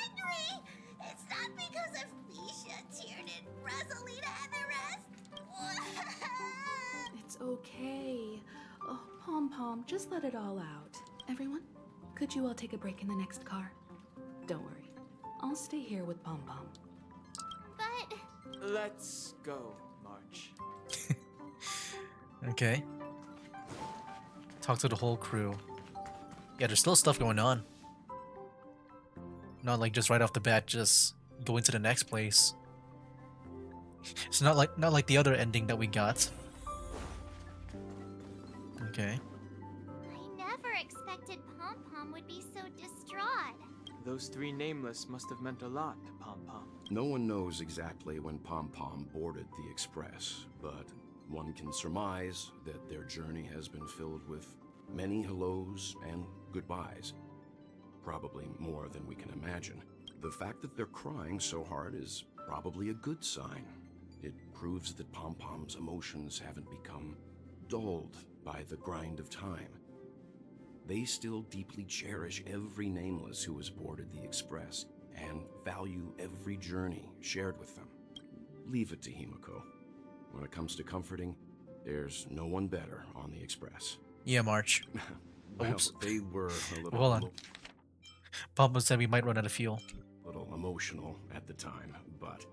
[SPEAKER 2] angry. It's not because of Misha, Tiernan, Rosalina, and the rest.
[SPEAKER 5] It's okay. Oh, Pom, just let it all out. Everyone, could you all take a break in the next car? Don't worry. I'll stay here with Pom.
[SPEAKER 2] But
[SPEAKER 6] Let's go, March.
[SPEAKER 1] Okay. Talk to the whole crew. Yeah, there's still stuff going on. Not like just right off the bat, just going to the next place. It's not like the other ending that we got. Okay.
[SPEAKER 2] I never expected Pom would be so distraught.
[SPEAKER 6] Those three nameless must have meant a lot to Pom Pom.
[SPEAKER 8] No one knows exactly when Pom Pom boarded the Express, but one can surmise that their journey has been filled with many hellos and goodbyes. Probably more than we can imagine. The fact that they're crying so hard is probably a good sign. It proves that Pom Pom's emotions haven't become dulled by the grind of time. They still deeply cherish every nameless who has boarded the Express and value every journey shared with them. Leave it to Himiko. When it comes to comforting, there's no one better on the Express.
[SPEAKER 1] Yeah, March.
[SPEAKER 8] Well,
[SPEAKER 1] Oops.
[SPEAKER 8] they were a little,
[SPEAKER 1] Hold on. Papa said we might run out of fuel.
[SPEAKER 8] little emotional at the time, but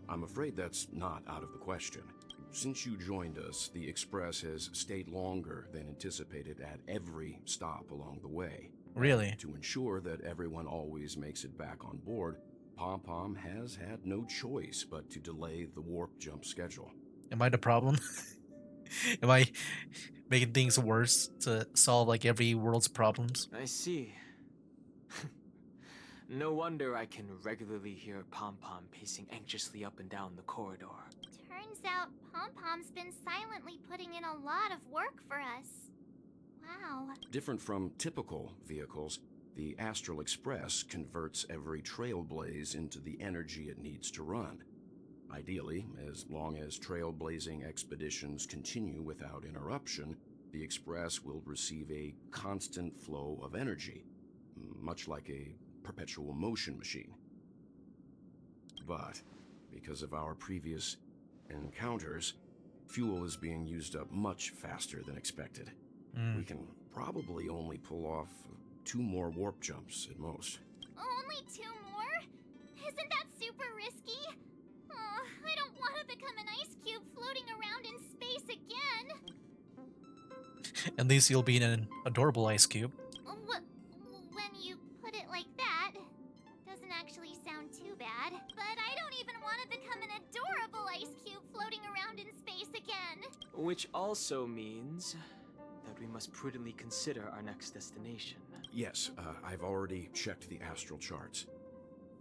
[SPEAKER 8] I'm afraid that's not out of the question. Since you joined us, the Express has stayed longer than anticipated at every stop along the way.
[SPEAKER 1] Really?
[SPEAKER 8] To ensure that everyone always makes it back on board, Pom Pom has had no choice but to delay the warp jump schedule.
[SPEAKER 1] Am I the problem? Am I making things worse to solve like every world's problems?
[SPEAKER 6] I see. No wonder I can regularly hear Pom Pom pacing anxiously up and down the corridor.
[SPEAKER 2] Turns out Pom-Pom's been silently putting in a lot of work for us. Wow.
[SPEAKER 8] Different from typical vehicles, the Astral Express converts every trailblaze into the energy it needs to run. Ideally, as long as trailblazing expeditions continue without interruption, the Express will receive a constant flow of energy, much like a perpetual motion machine. But because of our previous encounters, fuel is being used up much faster than expected. We can probably only pull off 2 more warp jumps at most.
[SPEAKER 2] Only 2 more? Isn't that super risky? Oh, I don't want to become an ice cube floating around in space again.
[SPEAKER 1] At least you'll be in an adorable ice cube.
[SPEAKER 2] When you put it like that, doesn't actually sound too bad. But I don't even want to become an adorable ice cube floating around in space again.
[SPEAKER 6] Which also means that we must prudently consider our next destination.
[SPEAKER 8] Yes, I've already checked the astral charts.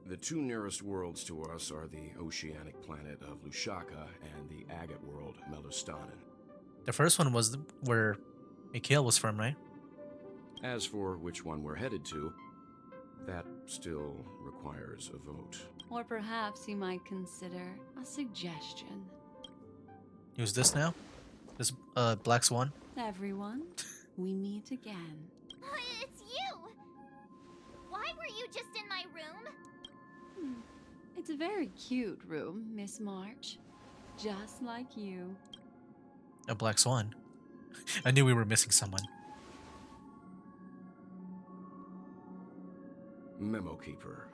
[SPEAKER 8] The 2 nearest worlds to us are the oceanic planet of Lushaka and the agate world, Melostanin.
[SPEAKER 1] The first one was where Mikhail was from, right?
[SPEAKER 8] As for which one we're headed to, that still requires a vote.
[SPEAKER 4] Or perhaps you might consider a suggestion.
[SPEAKER 1] Who's this now? This Black Swan?
[SPEAKER 4] Everyone, we meet again.
[SPEAKER 2] It's you! Why were you just in my room?
[SPEAKER 4] It's a very cute room, Miss March. Just like you.
[SPEAKER 1] A Black Swan. I knew we were missing someone.
[SPEAKER 8] Memo Keeper,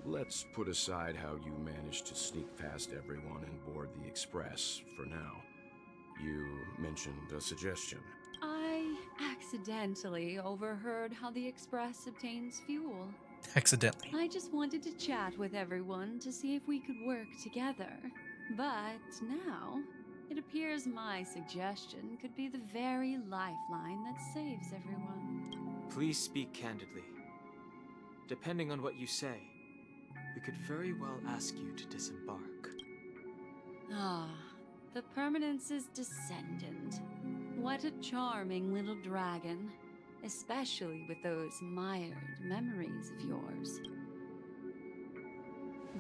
[SPEAKER 8] let's put aside how you managed to sneak past everyone and board the Express for now. You mentioned a suggestion.
[SPEAKER 4] I accidentally overheard how the Express obtains fuel.
[SPEAKER 1] Accidentally.
[SPEAKER 4] I just wanted to chat with everyone to see if we could work together. But now, it appears my suggestion could be the very lifeline that saves everyone.
[SPEAKER 6] Please speak candidly. Depending on what you say, we could very well ask you to disembark.
[SPEAKER 4] Ah, The Permanence's descendant. What a charming little dragon. Especially with those mired memories of yours.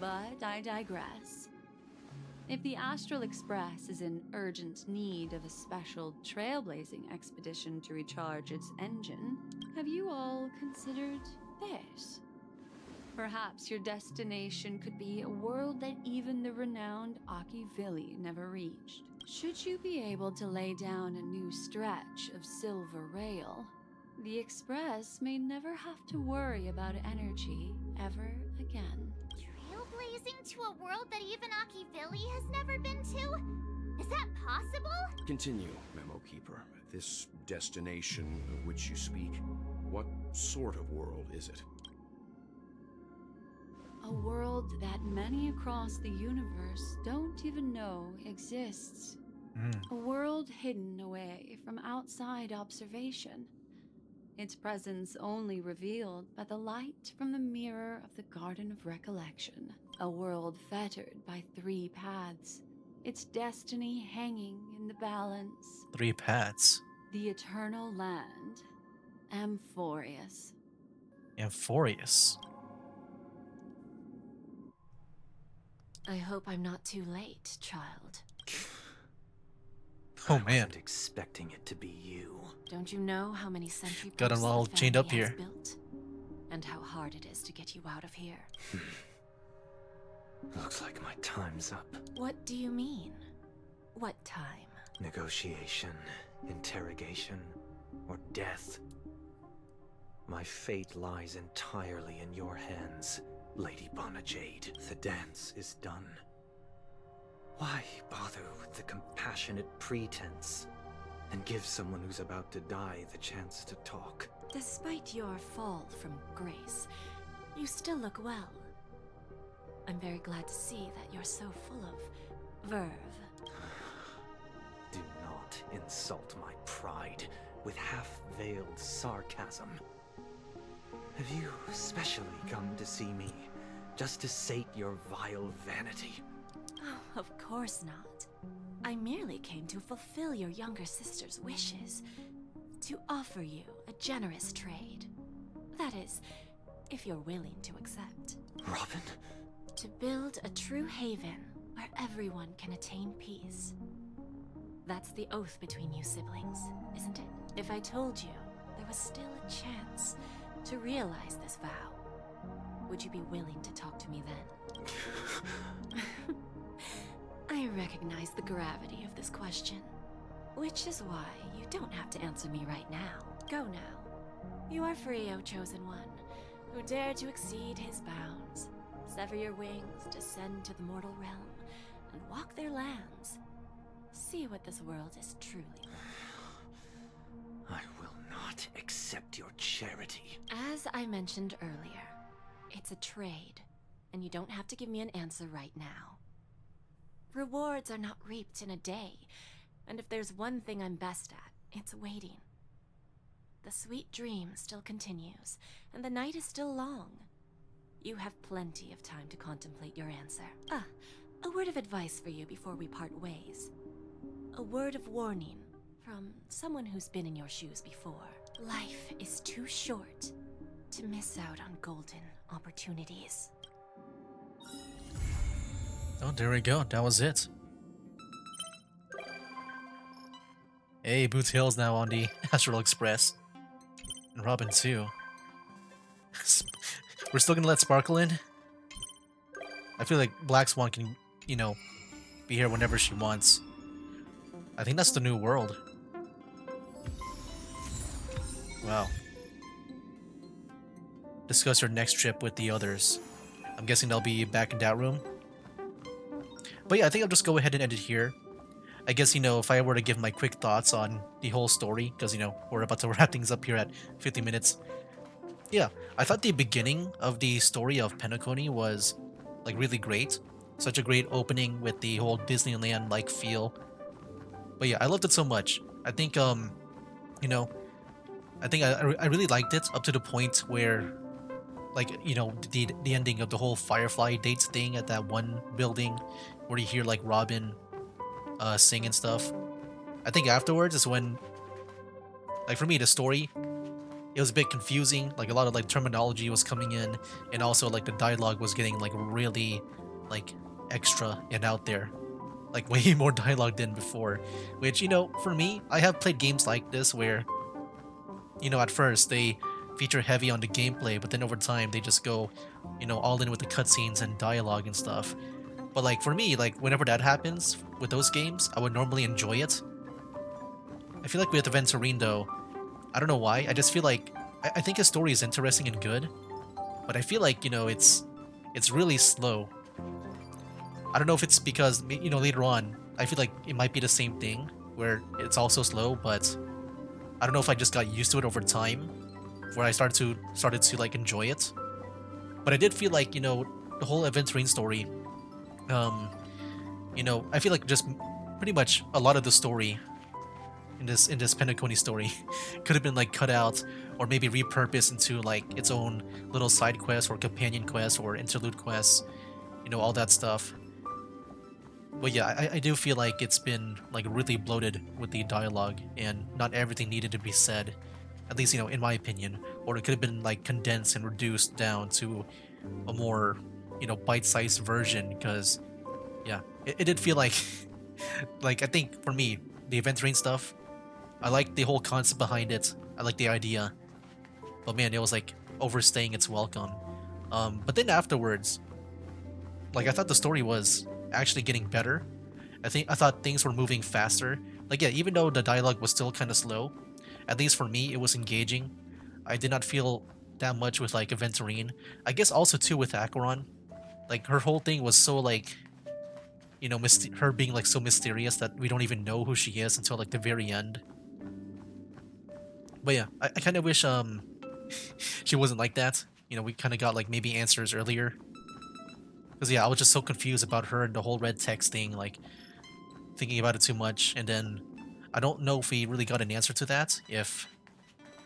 [SPEAKER 4] But I digress. If the Astral Express is in urgent need of a special trailblazing expedition to recharge its engine, have you all considered this? Perhaps your destination could be a world that even the renowned Akivili never reached. Should you be able to lay down a new stretch of silver rail, the Express may never have to worry about energy ever again.
[SPEAKER 2] Trailblazing to a world that even Akivili has never been to? Is that possible?
[SPEAKER 8] Continue, Memo Keeper. This destination of which you speak, what sort of world is it?
[SPEAKER 4] A world that many across the universe don't even know exists. A world hidden away from outside observation. Its presence only revealed by the light from the mirror of the Garden of Recollection. A world fettered by 3 paths, its destiny hanging in the balance.
[SPEAKER 1] 3 paths.
[SPEAKER 4] The eternal land, Amphorius.
[SPEAKER 1] Amphorius.
[SPEAKER 10] I hope I'm not too late, child.
[SPEAKER 1] Oh
[SPEAKER 9] I
[SPEAKER 1] man.
[SPEAKER 9] wasn't expecting it to be you.
[SPEAKER 10] Don't you know how many sentry
[SPEAKER 1] Got 'em
[SPEAKER 10] posts
[SPEAKER 1] all
[SPEAKER 10] the
[SPEAKER 1] chained up
[SPEAKER 10] family has
[SPEAKER 1] here.
[SPEAKER 10] built? And how hard it is to get you out of here.
[SPEAKER 9] Looks like my time's up.
[SPEAKER 10] What do you mean? What time?
[SPEAKER 9] Negotiation, interrogation, or death. My fate lies entirely in your hands, Lady Bonajade. The dance is done. Why bother with the compassionate pretense and give someone who's about to die the chance to talk?
[SPEAKER 10] Despite your fall from grace, you still look well. I'm very glad to see that you're so full of verve.
[SPEAKER 9] Do not insult my pride with half-veiled sarcasm. Have you specially come to see me just to sate your vile vanity?
[SPEAKER 10] Oh, of course not. I merely came to fulfill your younger sister's wishes. To offer you a generous trade. That is, if you're willing to accept.
[SPEAKER 9] Robin?
[SPEAKER 10] To build a true haven where everyone can attain peace. That's the oath between you siblings, isn't it? If I told you there was still a chance to realize this vow, would you be willing to talk to me then? I recognize the gravity of this question, which is why you don't have to answer me right now. Go now. You are free, O Chosen One, who dare to exceed his bounds. Sever your wings, descend to the mortal realm, and walk their lands. See what this world is truly like.
[SPEAKER 9] I will not accept your charity.
[SPEAKER 10] As I mentioned earlier, it's a trade, and you don't have to give me an answer right now. Rewards are not reaped in a day, and if there's one thing I'm best at, it's waiting. The sweet dream still continues, and the night is still long. You have plenty of time to contemplate your answer. A word of advice for you before we part ways. A word of warning from someone who's been in your shoes before. Life is too short to miss out on golden opportunities.
[SPEAKER 1] Oh, there we go. That was it. Hey, Boots Hill's now on the Astral Express. And Robin too. We're still gonna let Sparkle in? I feel like Black Swan can, you know, be here whenever she wants. I think that's the new world. Wow. Discuss your next trip with the others. I'm guessing they'll be back in that room. But yeah, I think I'll just go ahead and end it here. I guess, you know, if I were to give my quick thoughts on the whole story, because, you know, we're about to wrap things up here at 50 minutes. Yeah, I thought the beginning of the story of Penacony was, like, really great. Such a great opening with the whole Disneyland-like feel. But yeah, I loved it so much. I think, you know, I think I really liked it up to the point where, like, you know, the ending of the whole Firefly dates thing at that one building where you hear, like, Robin sing and stuff. I think afterwards is when, like for me, the story, it was a bit confusing. Like a lot of like terminology was coming in, and also like the dialogue was getting like really like extra and out there, like way more dialogue than before. Which, you know, for me, I have played games like this where, you know, at first they feature heavy on the gameplay, but then over time they just go, you know, all in with the cutscenes and dialogue and stuff. But like for me, like whenever that happens with those games, I would normally enjoy it. I feel like with Aventurine though, I don't know why. I just feel like I think his story is interesting and good, but I feel like, you know, it's really slow. I don't know if it's because, you know, later on I feel like it might be the same thing where it's also slow, but I don't know if I just got used to it over time, where I started to like enjoy it. But I did feel like, you know, the whole Aventurine story, um, you know, I feel like just pretty much a lot of the story in this Penacony story could have been like cut out or maybe repurposed into like its own little side quest or companion quest or interlude quests, you know, all that stuff. But yeah, I do feel like it's been like really bloated with the dialogue and not everything needed to be said, at least, you know, in my opinion, or it could have been like condensed and reduced down to a more, you know, bite-sized version. Because yeah, it did feel like like I think for me the Aventurine stuff, I like the whole concept behind it. I like the idea, but man, it was like overstaying its welcome. But then afterwards, like I thought the story was actually getting better. I thought things were moving faster. Like yeah, even though the dialogue was still kind of slow, at least for me it was engaging. I did not feel that much with like Aventurine. I guess also too with Acheron. Like her whole thing was so like, you know, her being like so mysterious that we don't even know who she is until like the very end. But yeah, I kind of wish she wasn't like that. You know, we kind of got like maybe answers earlier. Because yeah, I was just so confused about her and the whole red text thing, like thinking about it too much. And then I don't know if we really got an answer to that. If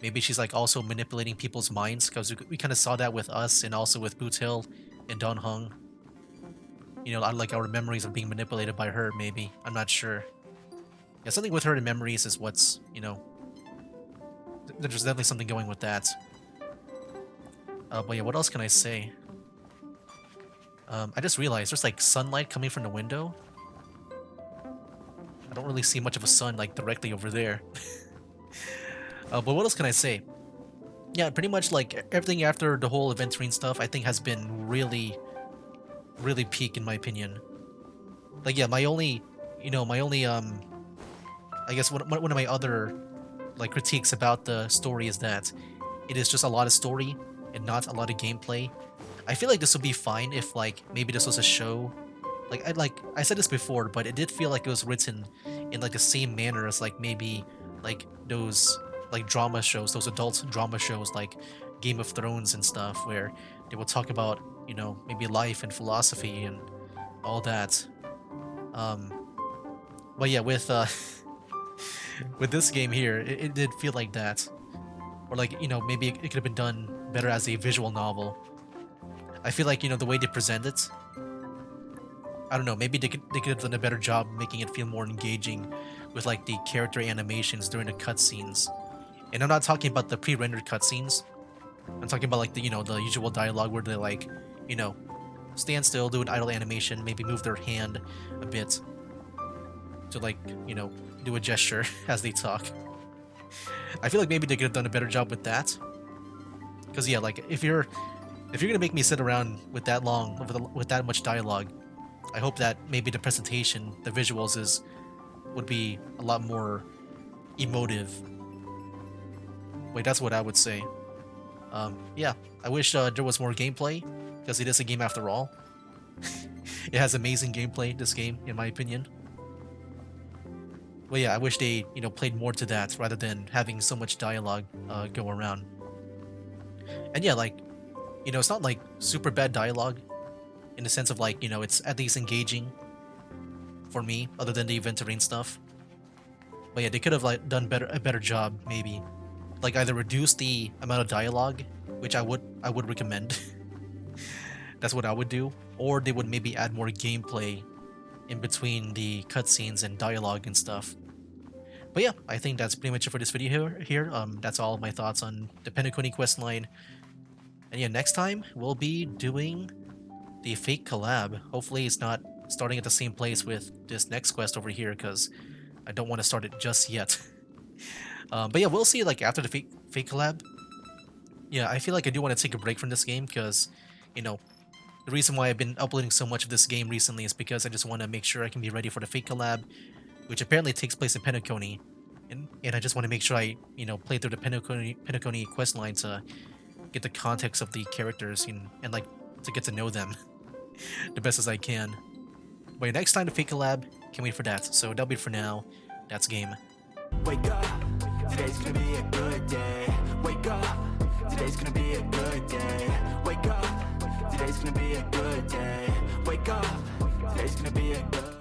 [SPEAKER 1] maybe she's like also manipulating people's minds, because we kind of saw that with us and also with Boot Hill and Don Hung. You know, like our memories of being manipulated by her, maybe. I'm not sure. Yeah, something with her in memories is what's, you know, there's definitely something going with that. But yeah, what else can I say? I just realized there's like sunlight coming from the window. I don't really see much of a sun like directly over there. But what else can I say? Yeah, pretty much like everything after the whole Aventurine stuff, I think has been really, really peak in my opinion. Like yeah, my only, you know, I guess one of my other like critiques about the story is that it is just a lot of story and not a lot of gameplay. I feel like this would be fine if like maybe this was a show. Like I said this before, but it did feel like it was written in like the same manner as like maybe like those like drama shows, those adult drama shows like Game of Thrones and stuff, where they will talk about, you know, maybe life and philosophy and all that. But yeah, with with this game here, it did feel like that. Or like, you know, maybe it could have been done better as a visual novel. I feel like, you know, the way they present it, I don't know, maybe they could have done a better job making it feel more engaging with like the character animations during the cutscenes. And I'm not talking about the pre-rendered cutscenes. I'm talking about like the, you know, the usual dialogue where they like, you know, stand still, do an idle animation, maybe move their hand a bit to like, you know, do a gesture as they talk. I feel like maybe they could have done a better job with that. Because yeah, like if you're gonna make me sit around with that long, with that much dialogue, I hope that maybe the presentation, the visuals would be a lot more emotive. Wait, that's what I would say. Yeah, I wish there was more gameplay, because it is a game after all. It has amazing gameplay, this game, in my opinion. But yeah, I wish they, you know, played more to that rather than having so much dialogue go around. And yeah, like, you know, it's not like super bad dialogue in the sense of like, you know, it's at least engaging for me, other than the Aventurine stuff. But yeah, they could have like done a better job, maybe. Like either reduce the amount of dialogue, which I would recommend. That's what I would do. Or they would maybe add more gameplay in between the cutscenes and dialogue and stuff. But yeah, I think that's pretty much it for this video here. That's all my thoughts on the Penacony questline. And yeah, next time we'll be doing the fake collab. Hopefully it's not starting at the same place with this next quest over here, because I don't want to start it just yet. But yeah, we'll see like after the fake collab. Yeah, I feel like I do want to take a break from this game because, you know, the reason why I've been uploading so much of this game recently is because I just want to make sure I can be ready for the fake collab, which apparently takes place in Penacony. And I just want to make sure I, you know, play through the Penacony questline to get the context of the characters and like to get to know them the best as I can. But next time the fake collab, can't wait for that. So that'll be it for now. That's game.
[SPEAKER 11] Wake up, today's gonna be a good day. Wake up, today's gonna be a good day. Wake up, today's gonna be a good day. Wake up, today's gonna be a good